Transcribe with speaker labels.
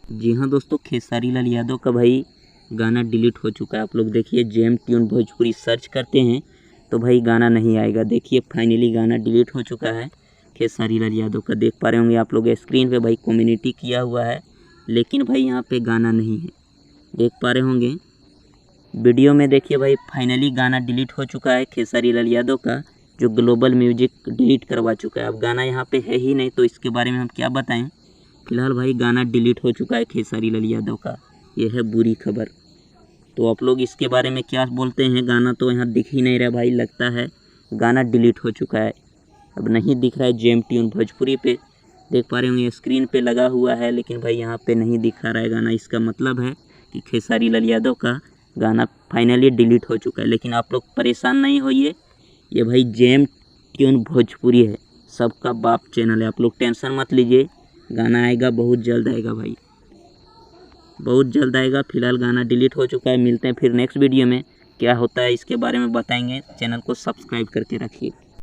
Speaker 1: जी हाँ दोस्तों, खेसारी लाल यादव का भाई गाना डिलीट हो चुका है। आप लोग देखिए, जेम ट्यून भोजपुरी सर्च करते हैं तो भाई गाना नहीं आएगा। देखिए फाइनली गाना डिलीट हो चुका है खेसारी लाल यादव का। देख पा रहे होंगे आप लोग स्क्रीन पे भाई कम्युनिटी किया हुआ है, लेकिन भाई यहाँ पे गाना नहीं है। देख पा रहे होंगे वीडियो में। देखिए भाई फाइनली गाना डिलीट हो चुका है खेसारी लाल यादव का, जो ग्लोबल म्यूजिक डिलीट करवा चुका है। अब गाना यहाँ पे है ही नहीं, तो इसके बारे में हम क्या बताएं। फिलहाल भाई गाना डिलीट हो चुका है खेसारी लाल यादव का, यह है बुरी खबर। तो आप लोग इसके बारे में क्या बोलते हैं। गाना तो यहाँ दिख ही नहीं रहा भाई, लगता है गाना डिलीट हो चुका है। अब नहीं दिख रहा है जेम ट्यून भोजपुरी पे। देख पा रहे होंगे स्क्रीन पे लगा हुआ है, लेकिन भाई यहाँ पे नहीं दिखा रहा है गाना। इसका मतलब है कि खेसारी लाल यादव का गाना फाइनली डिलीट हो चुका है। लेकिन आप लोग परेशान नहीं होइए, ये भाई जेम ट्यून भोजपुरी है, सबका बाप चैनल है। आप लोग टेंशन मत लीजिए, गाना आएगा, बहुत जल्द आएगा भाई, बहुत जल्द आएगा। फिलहाल गाना डिलीट हो चुका है। मिलते हैं फिर नेक्स्ट वीडियो में, क्या होता है इसके बारे में बताएंगे। चैनल को सब्सक्राइब करके रखिए।